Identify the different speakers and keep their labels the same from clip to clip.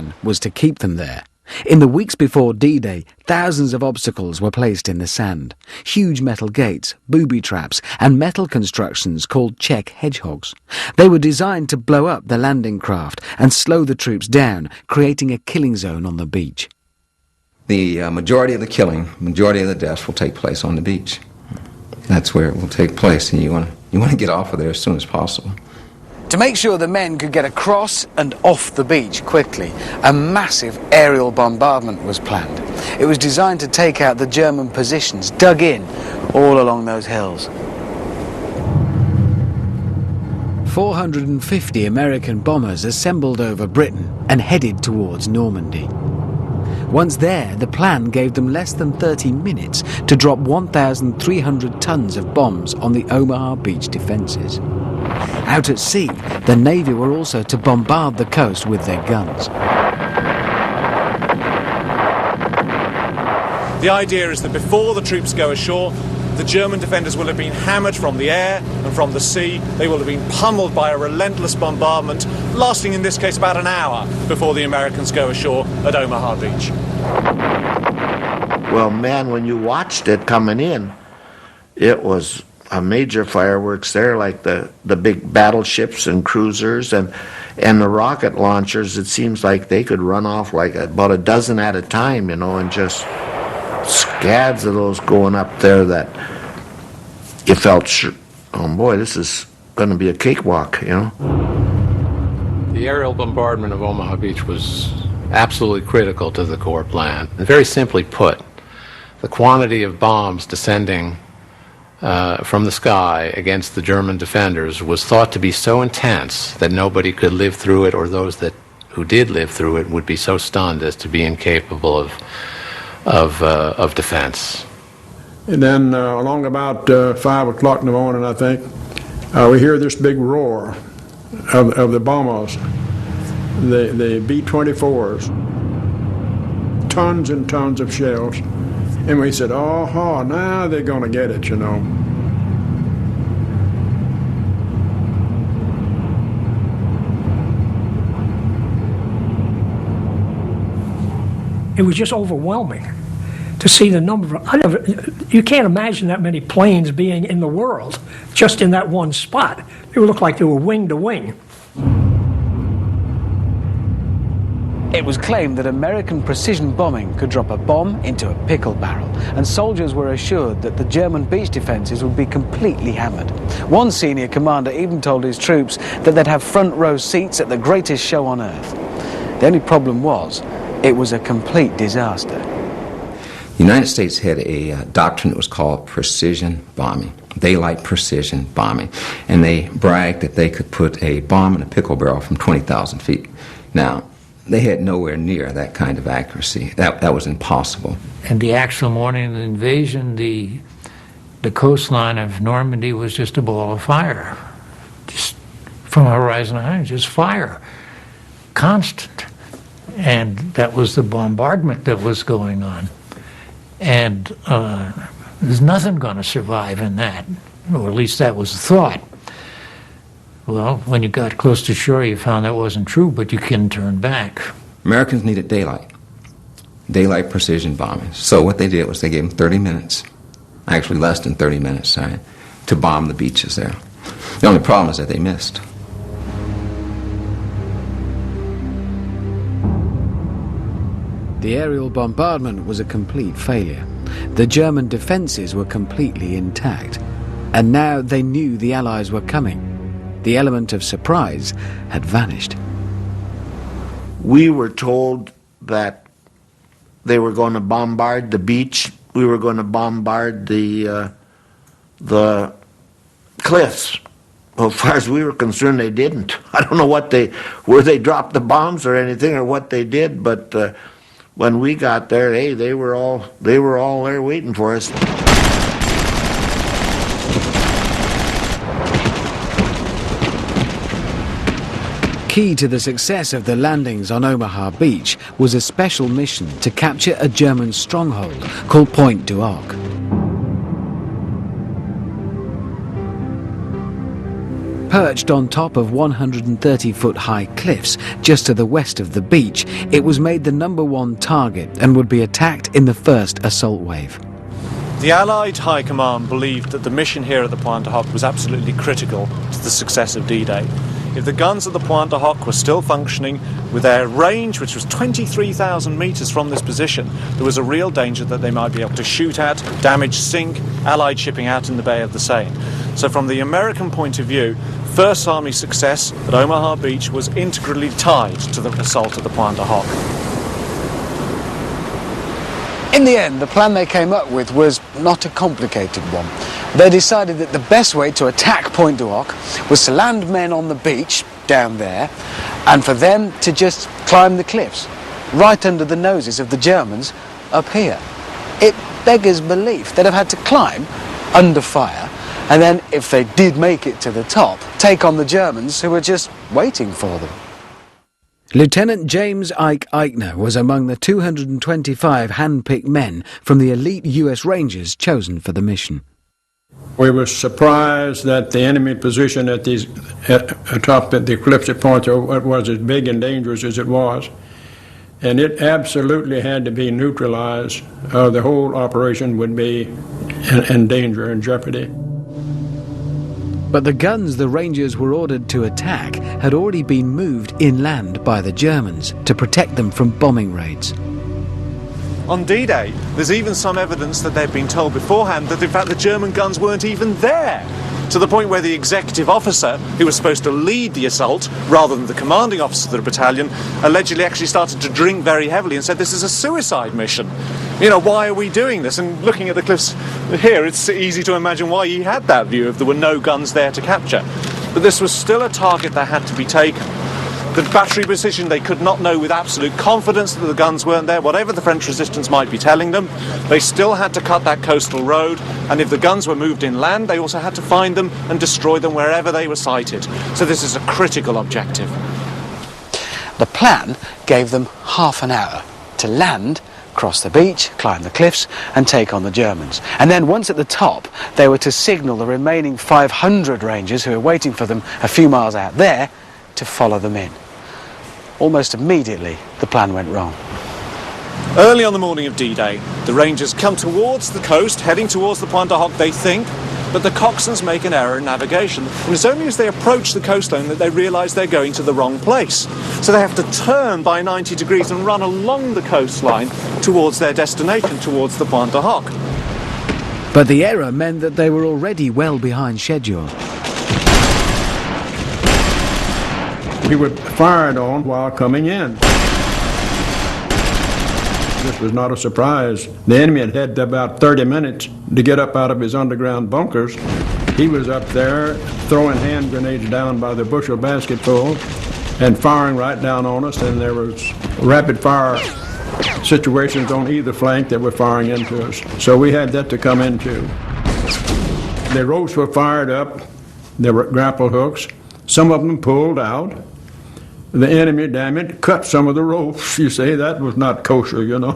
Speaker 1: plan was to keep them there. In the weeks before D-Day, thousands of obstacles were placed in the sand. Huge metal gates, booby traps, and metal constructions called check hedgehogs. They were designed to blow up the landing craft and slow the troops down, creating a killing zone on the beach.
Speaker 2: The majority of the killing, majority of the deaths will take place on the beach. That's where it will take place, and you want to get off of there as soon as possible.
Speaker 1: To make sure the men could get across and off the beach quickly, a massive aerial bombardment was planned. It was designed to take out the German positions dug in all along those hills. 450 American bombers assembled over Britain and headed towards Normandy. Once there, the plan gave them less than 30 minutes to drop 1,300 tons of bombs on the Omaha beach defences. Out at sea, the Navy were also to bombard the coast with their guns.
Speaker 3: The idea is that before the troops go ashore, the German defenders will have been hammered from the air and from the sea. They will have been pummeled by a relentless bombardment, lasting in this case about an hour before the Americans go ashore at Omaha Beach.
Speaker 4: Well, man, when you watched it coming in, it was a major fireworks there, like the big battleships and cruisers and the rocket launchers. It seems like they could run off like about a dozen at a time, and just scads of those going up there that you felt, oh boy, this is going to be a cakewalk,
Speaker 5: The aerial bombardment of Omaha Beach was absolutely critical to the Corps plan. And very simply put, the quantity of bombs descending from the sky against the German defenders was thought to be so intense that nobody could live through it, or those who did live through it would be so stunned as to be incapable of defense.
Speaker 6: And then along about 5 o'clock in the morning, I think, we hear this big roar of the bombers, the B-24s, tons and tons of shells. And we said, oh, now they're going to get it,
Speaker 7: It was just overwhelming to see the number of, you can't imagine that many planes being in the world, just in that one spot. It would look like they were wing to wing.
Speaker 1: It was claimed that American precision bombing could drop a bomb into a pickle barrel, and soldiers were assured that the German beach defences would be completely hammered. One senior commander even told his troops that they'd have front row seats at the greatest show on earth. The only problem was, it was a complete disaster.
Speaker 2: The United States had a doctrine that was called precision bombing, daylight precision bombing, and they bragged that they could put a bomb in a pickle barrel from 20,000 feet. Now, they had nowhere near that kind of accuracy. That was impossible.
Speaker 8: And the actual morning of the invasion, the coastline of Normandy was just a ball of fire. Just from horizon high, just fire. Constant. And that was the bombardment that was going on. And there's nothing going to survive in that, or at least that was the thought. Well, when you got close to shore, you found that wasn't true, but you couldn't turn back.
Speaker 2: Americans needed daylight precision bombing. So what they did was they gave them 30 minutes, actually less than 30 minutes, to bomb the beaches there. The only problem is that they missed.
Speaker 1: The aerial bombardment was a complete failure. The German defences were completely intact, and now they knew the Allies were coming. The element of surprise had vanished.
Speaker 4: We were told that they were going to bombard the beach. We were going to bombard the cliffs. Well, as far as we were concerned, they didn't. I don't know where they dropped the bombs or anything, or what they did, but when we got there, hey, they were all there waiting for us.
Speaker 1: Key to the success of the landings on Omaha Beach was a special mission to capture a German stronghold called Point du Arc. Perched on top of 130-foot-high cliffs just to the west of the beach, it was made the #1 target and would be attacked in the first assault wave.
Speaker 3: The Allied High Command believed that the mission here at the Pointe du Hoc was absolutely critical to the success of D-Day. If the guns at the Pointe du Hoc were still functioning, with their range, which was 23,000 metres from this position, there was a real danger that they might be able to shoot at, damage, sink Allied shipping out in the Bay of the Seine. So from the American point of view, First Army success at Omaha Beach was integrally tied to the assault at the Pointe du Hoc.
Speaker 1: In the end, the plan they came up with was not a complicated one. They decided that the best way to attack Pointe du Hoc was to land men on the beach down there and for them to just climb the cliffs right under the noses of the Germans up here. It beggars belief. They'd have had to climb under fire and then, if they did make it to the top, take on the Germans who were just waiting for them. Lieutenant James Ike Eichner was among the 225 hand-picked men from the elite US Rangers chosen for the mission.
Speaker 6: We were surprised that the enemy position atop the cliffs at Pointe was as big and dangerous as it was, and it absolutely had to be neutralized. The whole operation would be in danger and jeopardy.
Speaker 1: But the guns the Rangers were ordered to attack had already been moved inland by the Germans to protect them from bombing raids.
Speaker 3: On D-Day, there's even some evidence that they'd been told beforehand that in fact the German guns weren't even there, to the point where the executive officer, who was supposed to lead the assault, rather than the commanding officer of the battalion, allegedly actually started to drink very heavily and said this is a suicide mission. You know, why are we doing this? And looking at the cliffs here, it's easy to imagine why he had that view if there were no guns there to capture. But this was still a target that had to be taken. The battery position, they could not know with absolute confidence that the guns weren't there. Whatever the French resistance might be telling them, they still had to cut that coastal road, and if the guns were moved inland, they also had to find them and destroy them wherever they were sighted. So this is a critical objective.
Speaker 1: The plan gave them half an hour to land, cross the beach, climb the cliffs, and take on the Germans. And then once at the top, they were to signal the remaining 500 Rangers who were waiting for them a few miles out there to follow them in. Almost immediately, the plan went wrong.
Speaker 3: Early on the morning of D-Day, the Rangers come towards the coast, heading towards the Pointe du Hoc, they think, but the coxswains make an error in navigation. And it's only as they approach the coastline that they realise they're going to the wrong place. So they have to turn by 90 degrees and run along the coastline towards their destination, towards the Pointe du Hoc.
Speaker 1: But the error meant that they were already well behind schedule.
Speaker 6: We were fired on while coming in. This was not a surprise. The enemy had had about 30 minutes to get up out of his underground bunkers. He was up there throwing hand grenades down by the bushel basketful and firing right down on us, and there was rapid fire situations on either flank that were firing into us. So we had that to come into. The ropes were fired up. There were grapple hooks. Some of them pulled out. The enemy, damn it, cut some of the ropes. You say that was not kosher, you know.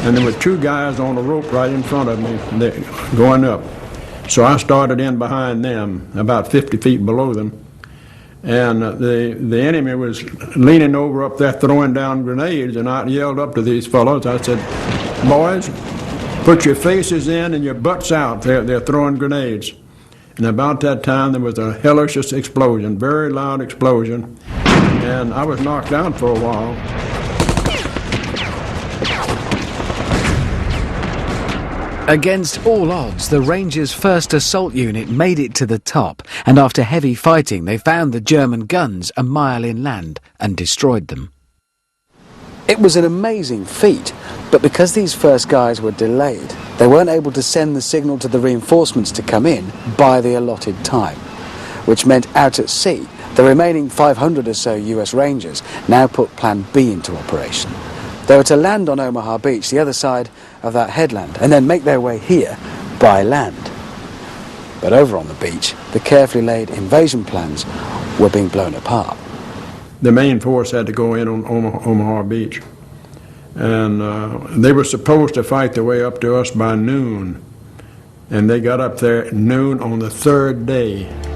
Speaker 6: And there were two guys on the rope right in front of me going up. So I started in behind them, about 50 feet below them. And the enemy was leaning over up there throwing down grenades, and I yelled up to these fellows. I said, boys, put your faces in and your butts out. They're throwing grenades. And about that time, there was a hellish explosion, very loud explosion, and I was knocked out for a while.
Speaker 1: Against all odds, the Rangers' first assault unit made it to the top, and after heavy fighting, they found the German guns a mile inland and destroyed them. It was an amazing feat, but because these first guys were delayed, they weren't able to send the signal to the reinforcements to come in by the allotted time, which meant out at sea, the remaining 500 or so US Rangers now put Plan B into operation. They were to land on Omaha Beach, the other side of that headland, and then make their way here by land. But over on the beach, the carefully laid invasion plans were being blown apart.
Speaker 6: The main force had to go in on Omaha Beach. And they were supposed to fight their way up to us by noon. and they got up there at noon on the third day.